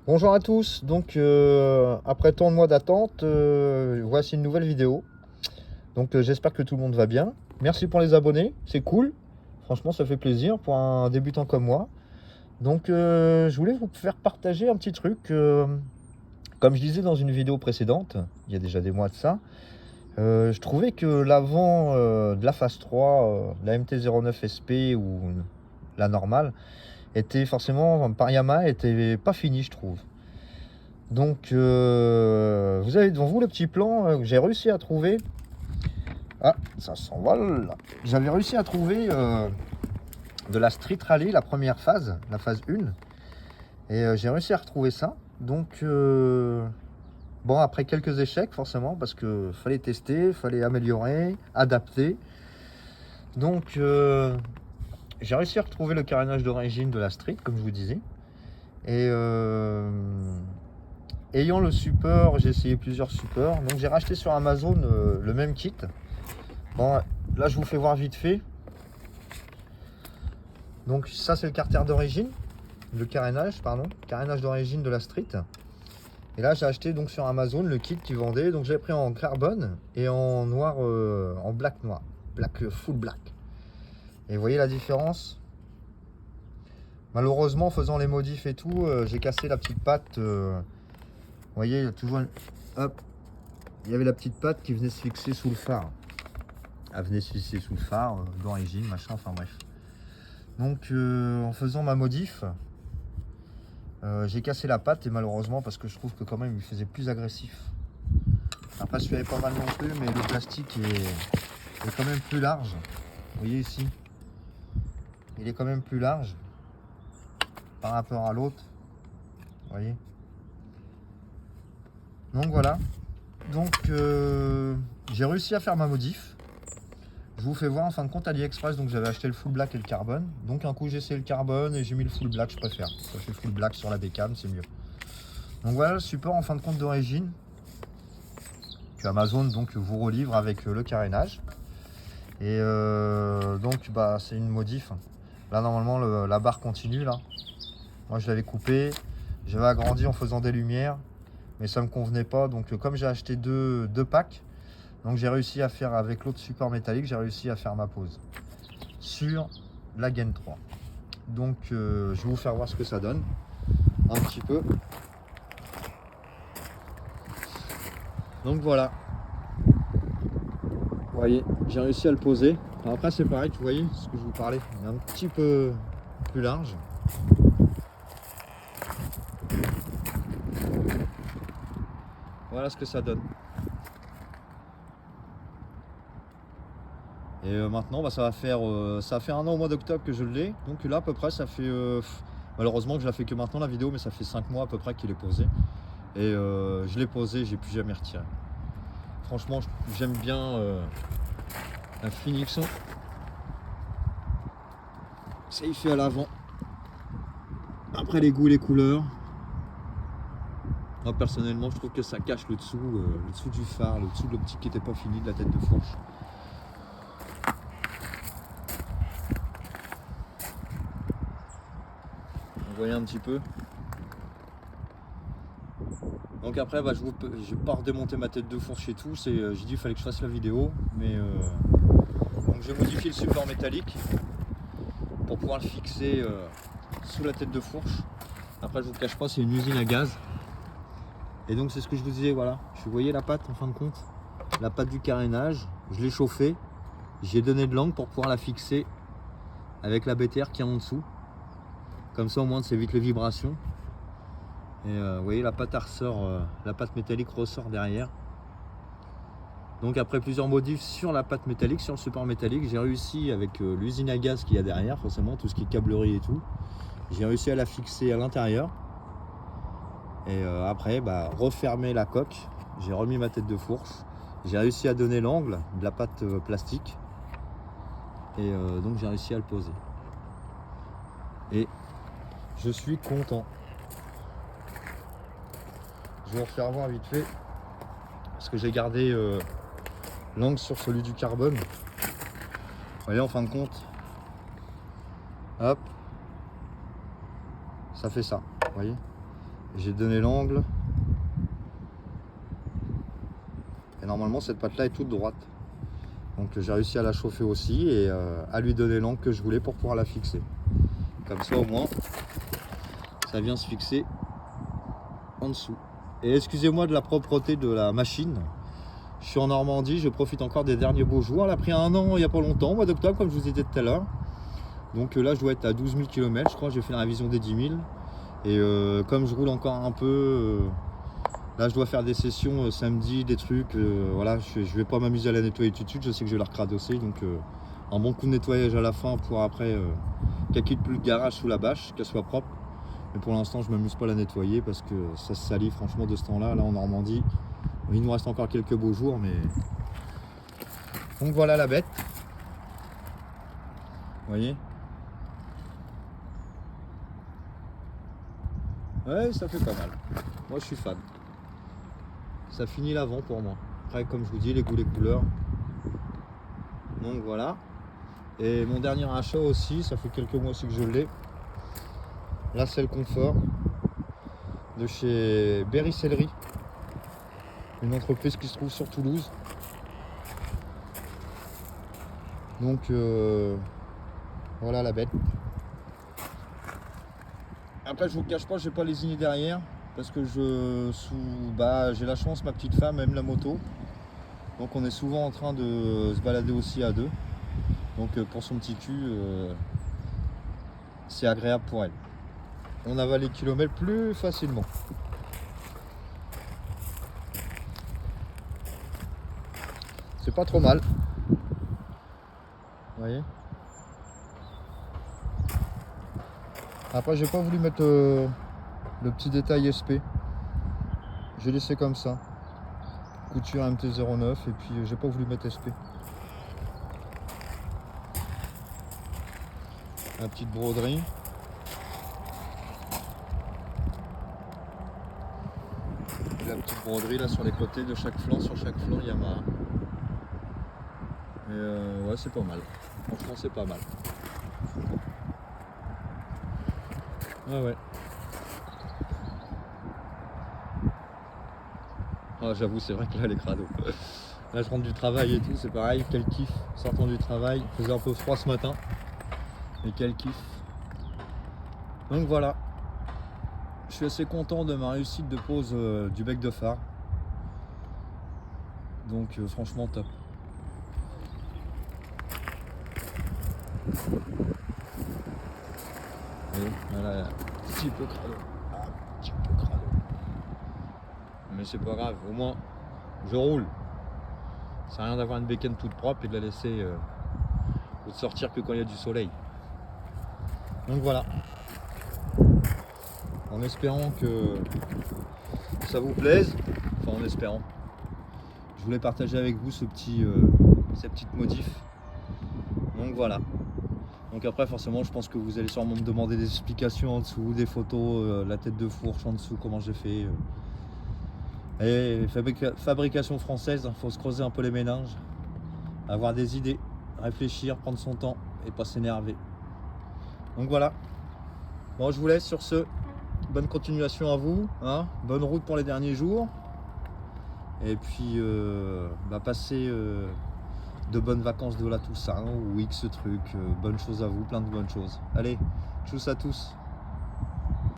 Bonjour à tous, donc après tant de mois d'attente, voici une nouvelle vidéo. Donc j'espère que tout le monde va bien. Merci pour les abonnés, c'est cool. Franchement ça fait plaisir pour un débutant comme moi. Donc je voulais vous faire partager un petit truc. Comme je disais dans une vidéo précédente, il y a déjà des mois de ça, je trouvais que l'avant de la phase 3, la MT-09 SP ou la normale, était forcément, par Yamaha, était pas fini je trouve. Donc vous avez devant vous le petit plan que j'ai réussi à trouver. Ah, ça s'envole. J'avais réussi à trouver de la Street Rally, la première phase, la phase 1. Et j'ai réussi à retrouver ça. Donc bon, après quelques échecs forcément, parce que fallait tester, fallait améliorer, adapter. Donc j'ai réussi à retrouver le carénage d'origine de la Street, comme je vous disais. Et ayant le support, j'ai essayé plusieurs supports. Donc j'ai racheté sur Amazon le même kit. Bon, là je vous fais voir vite fait. Donc ça c'est le carter d'origine, le carénage, pardon, carénage d'origine de la Street. Et là j'ai acheté donc sur Amazon le kit qu'ils vendaient. Donc j'ai pris en carbone et en noir, en black noir, full black. Et vous voyez la différence. Malheureusement, en faisant les modifs et tout, j'ai cassé la petite patte. Vous voyez, il y a toujours hop, il y avait la petite patte qui venait se fixer sous le phare. Elle venait se fixer sous le phare d'origine, machin, enfin bref. Donc en faisant ma modif, j'ai cassé la patte et malheureusement parce que je trouve que quand même il faisait plus agressif. Après celui-là est pas mal non plus, mais le plastique est quand même plus large. Vous voyez ici, il est quand même plus large par rapport à l'autre. Vous voyez. Donc voilà. Donc j'ai réussi à faire ma modif. Je vous fais voir en fin de compte AliExpress, donc j'avais acheté le full black et le carbone. Donc un coup j'ai essayé le carbone et j'ai mis le full black, je préfère. Ça fait full black sur la bécane, c'est mieux. Donc voilà le support en fin de compte d'origine. Que Amazon donc vous relivre avec le carénage. Et donc bah c'est une modif. Là normalement la barre continue là. Moi je l'avais coupé, j'avais agrandi en faisant des lumières, mais ça me convenait pas. Donc comme j'ai acheté deux packs, donc j'ai réussi à faire avec l'autre support métallique, j'ai réussi à faire ma pose sur la Gain 3. Donc je vais vous faire voir ce que ça donne un petit peu. Donc voilà, vous voyez, j'ai réussi à le poser. Alors après c'est pareil, vous voyez ce que je vous parlais, il est un petit peu plus large. Voilà ce que ça donne. Et maintenant bah, ça va faire un an au mois d'octobre que je l'ai. Donc là à peu près ça fait malheureusement que je la fais que maintenant la vidéo, mais ça fait 5 mois à peu près qu'il est posé. Et je l'ai posé, j'ai plus jamais retiré. Franchement j'aime bien un Phoenix. Ça y fait à l'avant. Après les goûts et les couleurs. Moi personnellement je trouve que ça cache le dessous du phare, le dessous de l'optique qui n'était pas fini de la tête de fourche. Vous voyez un petit peu. Donc après bah, je vais pas redémonter ma tête de fourche et tout. J'ai dit qu'il fallait que je fasse la vidéo. Mais donc j'ai modifié le support métallique pour pouvoir le fixer sous la tête de fourche. Après je vous cache pas, c'est une usine à gaz. Et donc c'est ce que je vous disais, voilà. Vous voyez la pâte en fin de compte, la pâte du carénage, je l'ai chauffée, j'ai donné de l'angle pour pouvoir la fixer avec la BTR qui est en dessous. Comme ça au moins ça évite les vibrations. Et vous voyez la pâte ressort, la pâte métallique ressort derrière. Donc après plusieurs modifs sur la pâte métallique, sur le support métallique, j'ai réussi avec l'usine à gaz qu'il y a derrière, forcément tout ce qui est câblerie et tout, j'ai réussi à la fixer à l'intérieur. Et après bah, refermer la coque, j'ai remis ma tête de fourche, j'ai réussi à donner l'angle de la pâte plastique. Et donc j'ai réussi à le poser. Et je suis content. Je vais vous refaire voir vite fait. Parce que j'ai gardé l'angle sur celui du carbone. Vous voyez en fin de compte. Hop. Ça fait ça. Vous voyez. J'ai donné l'angle. Et normalement cette patte là est toute droite. Donc j'ai réussi à la chauffer aussi et à lui donner l'angle que je voulais pour pouvoir la fixer. Comme ça au moins ça vient se fixer en dessous. Et excusez-moi de la propreté de la machine. Je suis en Normandie, je profite encore des derniers beaux jours. Elle a pris un an il n'y a pas longtemps, au mois d'octobre, comme je vous ai dit tout à l'heure. Donc là, je dois être à 12 000 km, je crois. J'ai fait la révision des 10 000. Et comme je roule encore un peu, là, je dois faire des sessions samedi, des trucs. Voilà, je vais pas m'amuser à la nettoyer tout de suite. Je sais que je vais la recradosser. Donc un bon coup de nettoyage à la fin pour après qu'elle quitte plus le garage sous la bâche, qu'elle soit propre. Mais pour l'instant, je m'amuse pas à la nettoyer parce que ça se salit franchement de ce temps-là. Là, en Normandie. Il nous reste encore quelques beaux jours, mais... Donc voilà la bête. Vous voyez? Ouais, ça fait pas mal. Moi, je suis fan. Ça finit l'avant pour moi. Après, comme je vous dis, les goûts, les couleurs. Donc voilà. Et mon dernier achat aussi, ça fait quelques mois aussi que je l'ai. Là, c'est le confort de chez Berry Sellerie. Une entreprise qui se trouve sur Toulouse. Donc voilà la bête. Après je vous cache pas, j'ai pas lésiné derrière parce que j'ai la chance, ma petite femme aime la moto. Donc on est souvent en train de se balader aussi à deux. Donc pour son petit cul, c'est agréable pour elle. On avale les kilomètres plus facilement. C'est pas trop mal. Vous voyez? Après j'ai pas voulu mettre le petit détail SP. J'ai laissé comme ça. Couture MT09 et puis j'ai pas voulu mettre SP. La petite broderie. La petite broderie là sur les côtés de chaque flanc, sur chaque flanc il y a ma... Et ouais, c'est pas mal. Franchement, c'est pas mal. Ah ouais. Ah, j'avoue, c'est vrai que là, les crados. Là, je rentre du travail et tout, c'est pareil. Quel kiff. Sortant du travail, il faisait un peu froid ce matin. Mais quel kiff. Donc voilà. Je suis assez content de ma réussite de pose du bec de phare. Donc franchement top. Et voilà, un petit peu crado. Un petit peu crado. Mais c'est pas grave, au moins je roule. Ça sert à rien d'avoir une bécane toute propre et de la laisser de sortir que quand il y a du soleil. Donc voilà. En espérant que ça vous plaise. Enfin en espérant. Je voulais partager avec vous ces petites modifs. Donc voilà. Donc après forcément je pense que vous allez sûrement me demander des explications en dessous, des photos, la tête de fourche en dessous, comment j'ai fait. Et fabrication française, il faut se creuser un peu les méninges, avoir des idées, réfléchir, prendre son temps et pas s'énerver. Donc voilà. Bon, je vous laisse sur ce. Bonne continuation à vous, hein. Bonne route pour les derniers jours. Et puis passez de bonnes vacances de la Toussaint ou X trucs. Bonnes choses à vous, plein de bonnes choses. Allez, tchuss à tous.